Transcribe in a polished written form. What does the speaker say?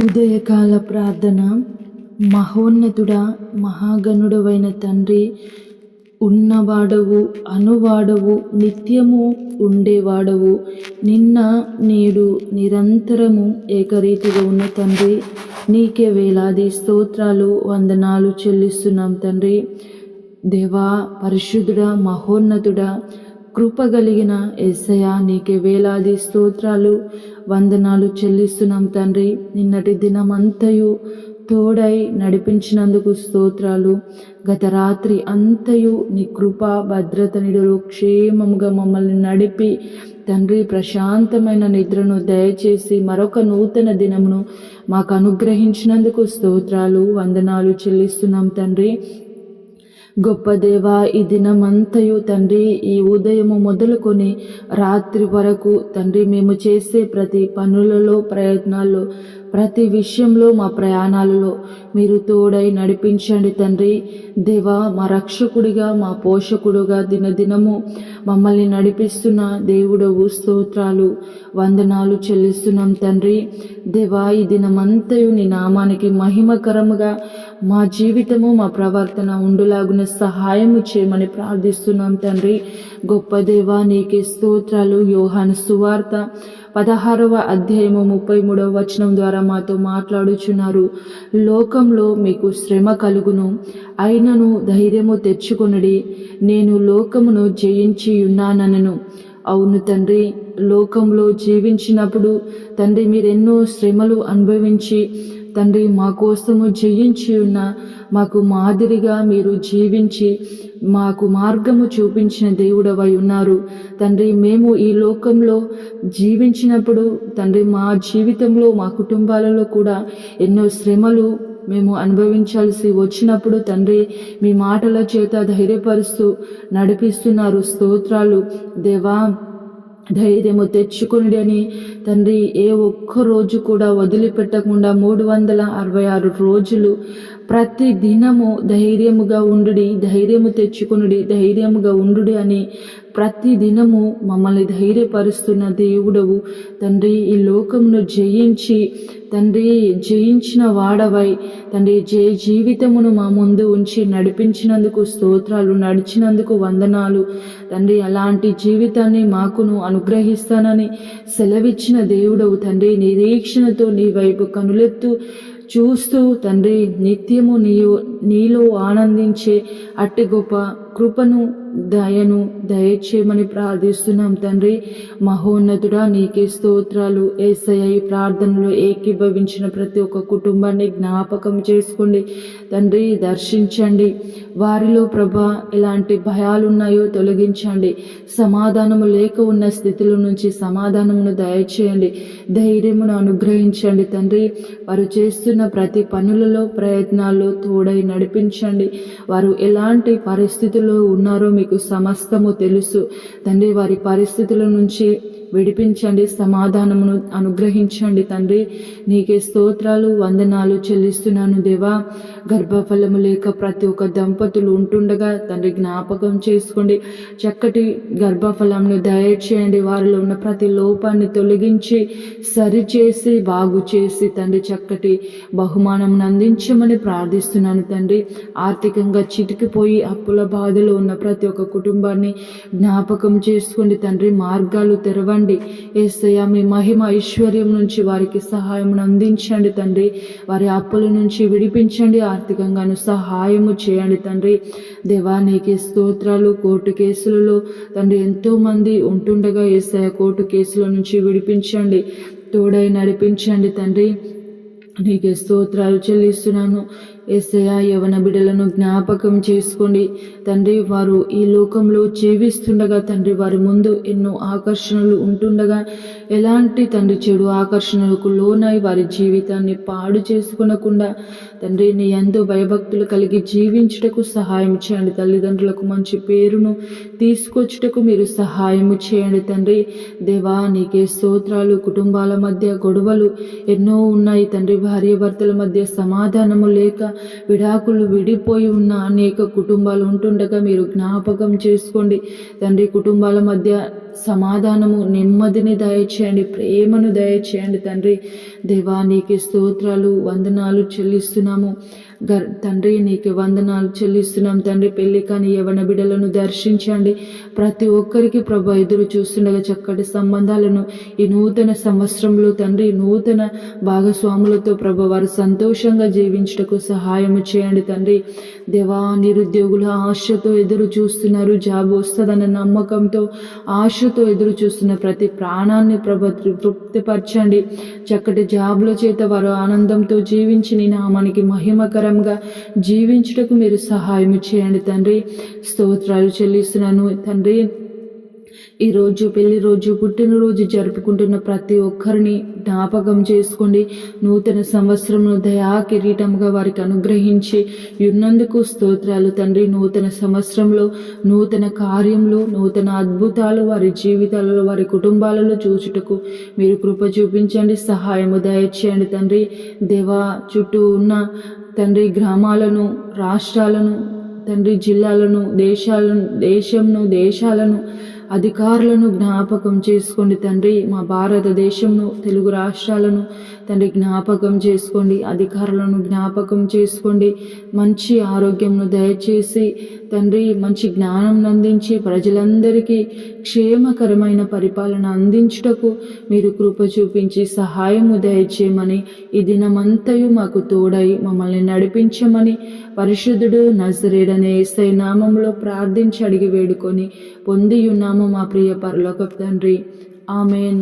ఉదయకాల ప్రార్థన. మహోన్నతుడా, మహాగణుడవైన తండ్రి, ఉన్నవాడవు, అనువాడవు, నిత్యము ఉండేవాడవు, నిన్న నేడు నిరంతరము ఏకరీతిగా ఉన్న తండ్రి, నీకే వేలాది స్తోత్రాలు, వందనాలు చెల్లిస్తున్నాం తండ్రి. దేవా, పరిశుద్ధుడా, మహోన్నతుడా, కృపగలిగిన యేసయ్యా, నీకే వేలాది స్తోత్రాలు, వందనాలు చెల్లిస్తున్నాం తండ్రి. నిన్నటి దినమంతయు తోడై నడిపించినందుకు స్తోత్రాలు. గత రాత్రి అంతయు నీ కృప భద్రత నిడులు క్షేమముగా మమ్మల్ని నడిపి తండ్రి, ప్రశాంతమైన నిద్రను దయచేసి మరొక నూతన దినమును మాకు అనుగ్రహించినందుకు స్తోత్రాలు, వందనాలు చెల్లిస్తున్నాం తండ్రి. గొప్ప దేవా, ఈ దినమంతయు తండ్రి, ఈ ఉదయము మొదలుకొని రాత్రి వరకు తండ్రి, మేము చేసే ప్రతి పనులలో, ప్రయత్నాల్లో, ప్రతి విషయంలో, మా ప్రయాణాలలో మీరు తోడై నడిపించండి తండ్రి. దేవా, మా రక్షకుడిగా, మా పోషకుడుగా దినదినము మమ్మల్ని నడిపిస్తున్న దేవుడవు, స్తోత్రాలు, వందనాలు చెల్లిస్తున్నాం తండ్రి. దేవా, ఈ దినమంతయు నీ నామానికి మహిమకరముగా మా జీవితము, మా ప్రవర్తన ఉండులాగున సహాయము చేయమని ప్రార్థిస్తున్నాం తండ్రి. గొప్ప దేవా, నీకే స్తోత్రాలు. యోహాను సువార్త 16వ అధ్యాయము 33వ వచనం ద్వారా మాతో మాట్లాడుచున్నారు. లోకంలో మీకు శ్రమ కలుగును, అయినను ధైర్యము తెచ్చుకొనుడి, నేను లోకమును జయించి ఉన్నానను. అవును తండ్రి, లోకంలో జీవించినప్పుడు తండ్రి, మీరెన్నో శ్రమలు అనుభవించి తండ్రి మా కోసము జయించి ఉన్న, మాకు మాదిరిగా మీరు జీవించి మాకు మార్గము చూపించిన దేవుడవై ఉన్నారు తండ్రి. మేము ఈ లోకంలో జీవించినప్పుడు తండ్రి, మా జీవితంలో, మా కుటుంబాలలో కూడా ఎన్నో శ్రమలు మేము అనుభవించాల్సి వచ్చినప్పుడు తండ్రి, మీ మాటల చేత ధైర్యపరుస్తూ నడిపిస్తున్నారు. స్తోత్రాలు దేవా. ధైర్యము తెచ్చుకొనిడి అని తండ్రి, ఏ ఒక్క రోజు కూడా వదిలిపెట్టకుండా 366 రోజులు ప్రతి దినము ధైర్యముగా ఉండుడి, ధైర్యము తెచ్చుకొనుడి, ధైర్యముగా ఉండుడి అని ప్రతి దినము మమ్మల్ని ధైర్యపరుస్తున్న దేవుడవు తండ్రి. ఈ లోకమును జయించి తండ్రి, జయించిన వాడవై తండ్రి, జీవితమును మా ముందు ఉంచి నడిపించినందుకు స్తోత్రాలు, నడిచినందుకు వందనాలు తండ్రి. అలాంటి జీవితాన్ని మాకును అనుగ్రహిస్తానని సెలవిచ్చిన దేవుడవు తండ్రి. నిరీక్షణతో నీ వైపు కనులెత్తు చూస్తూ తండ్రి, నిత్యము నీలో ఆనందించే అట్టి గొప్ప కృపను, దయను దయచేయమని ప్రార్థిస్తున్నాం తండ్రి. మహోన్నతుడా, నీకే స్తోత్రాలు. యేసయ్య, ఈ ప్రార్థనలో ఏకీభవించిన ప్రతి ఒక్క కుటుంబాన్ని జ్ఞాపకం చేసుకోండి తండ్రి, దర్శించండి. వారిలో ప్రభా ఎలాంటి భయాలున్నాయో తొలగించండి. సమాధానము లేక ఉన్న స్థితిలో నుంచి సమాధానమును దయచేయండి, ధైర్యమును అనుగ్రహించండి తండ్రి. వారు చేస్తున్న ప్రతి పనులలో, ప్రయత్నాల్లో తోడై నడిపించండి. వారు ఎలాంటి పరిస్థితుల్లో ఉన్నారో మీకు సమస్తము తెలుసు తండ్రి. వారి పరిస్థితుల నుంచి విడిపించండి, సమాధానమును అనుగ్రహించండి తండ్రి. నీకే స్తోత్రాలు, వందనాలు చెల్లిస్తున్నాను దేవా. గర్భఫలము లేక ప్రతి ఒక్క దంపతులు ఉంటుండగా తండ్రి, జ్ఞాపకం చేసుకోండి. చక్కటి గర్భఫలంను దయచేయండి. వారిలో ఉన్న ప్రతి లోపాన్ని తొలగించి సరిచేసి బాగు చేసి తండ్రి, చక్కటి బహుమానం అందించమని ప్రార్థిస్తున్నాను తండ్రి. ఆర్థికంగా చితికిపోయి అప్పుల బాధలో ఉన్న ప్రతి ఒక్క కుటుంబాన్ని జ్ఞాపకం చేసుకోండి తండ్రి. మార్గాలు తెరవండి యేసయ్య. మీ మహిమ ఐశ్వర్యం నుంచి వారికి సహాయం అందించండి తండ్రి. వారి అప్పుల నుంచి విడిపించండి, ఆర్థికంగాను సహాయము చేయండి తండ్రి. దేవా, నీకే స్తోత్రాలు. కోర్టు కేసులలో తండ్రి ఎంతో మంది ఉంటుండగా యేసయ్య, కోర్టు కేసుల నుంచి విడిపించండి, తోడై నడిపించండి తండ్రి. నీకే స్తోత్రాలు చెల్లిస్తున్నాను యేసయ్య. యవన బిడ్డలను జ్ఞాపకం చేసుకోండి తండ్రి. వారు ఈ లోకంలో జీవిస్తుండగా తండ్రి, వారి ముందు ఎన్నో ఆకర్షణలు ఉంటుండగా ఎలాంటి తండ్రి చెడు ఆకర్షణలకు లోనై వారి జీవితాన్ని పాడు చేసుకునకుండా తండ్రి, నీ యందు భయభక్తులు కలిగి జీవించుటకు సహాయం చేయండి. తల్లిదండ్రులకు మంచి పేరును తీసుకొచ్చుటకు మీరు సహాయము చేయండి తండ్రి. దేవా, నీకే స్తోత్రాలు. కుటుంబాల మధ్య గొడవలు ఎన్నో ఉన్నాయి తండ్రి. భార్య భర్తల మధ్య సమాధానము లేక విడాకులు విడిపోయి ఉన్న అనేక కుటుంబాలు ఉంటుండగా మీరు జ్ఞాపకం చేసుకోండి తండ్రి. కుటుంబాల మధ్య సమాధానము, నెమ్మదిని దయచేయండి, ప్రేమను దయచేయండి తండ్రి. దేవా నీకు స్తోత్రాలు, వందనాలు చెల్లిస్తున్నాము తండ్రి. నీకు వందనాలు చెల్లిస్తున్నాం తండ్రి. పెళ్లి కాని యవన బిడ్డలను దర్శించండి. ప్రతి ఒక్కరికి ప్రభు ఎదురు చూస్తుండగా చక్కటి సంబంధాలను ఈ నూతన సంవత్సరంలో తండ్రి, నూతన భాగస్వాములతో ప్రభు వారు సంతోషంగా జీవించుటకు సహాయము చేయండి తండ్రి. దేవా నిరుద్యోగుల ఆశతో ఎదురు చూస్తున్నారు, జాబ్ వస్తుందన్న నమ్మకంతో ఆశతో ఎదురు చూస్తున్న ప్రతి ప్రాణాన్ని ప్రభు తృప్తిపరచండి. చక్కటి జాబ్ల చేత వారు ఆనందంతో జీవించి నీ నామానికి మహిమకరంగా జీవించుటకు మీరు సహాయం చేయండి తండ్రి. స్తోత్రాలు చెల్లిస్తున్నాను తండ్రి. ఈరోజు పెళ్లి రోజు, పుట్టినరోజు జరుపుకుంటున్న ప్రతి ఒక్కరిని జ్ఞాపకం చేసుకోండి. నూతన సంవత్సరంలో దయా కిరీటంగా వారికి అనుగ్రహించి ఉన్నందుకు స్తోత్రాలు తండ్రి. నూతన సంవత్సరంలో నూతన కార్యములు, నూతన అద్భుతాలు వారి జీవితాలలో, వారి కుటుంబాలలో చూచుటకు మీరు కృప చూపించండి, సహాయము దయచేయండి తండ్రి. దేవా చుట్టూ ఉన్న తండ్రి గ్రామాలను, రాష్ట్రాలను తండ్రి, జిల్లాలను, దేశాలను అధికారులను జ్ఞాపకం చేసుకోండి తండ్రి. మా భారతదేశంను, తెలుగు రాష్ట్రాలను తండ్రి జ్ఞాపకం చేసుకోండి. అధికారులను జ్ఞాపకం చేసుకోండి. మంచి ఆరోగ్యంను దయచేసి తండ్రి, మంచి జ్ఞానం అందించి ప్రజలందరికీ క్షేమకరమైన పరిపాలన అందించుటకు మీరు కృప చూపించి సహాయము దయచేయమని, ఈ దినమంతయు మాకు తోడై మమ్మల్ని నడిపించమని పరిశుద్ధుడు నజరేయుడనే యేసయ్య నామములో ప్రార్థించి అడిగి వేడుకొని పొందియున్నాము మా ప్రియ పరలోకపు తండ్రి. ఆమేన్.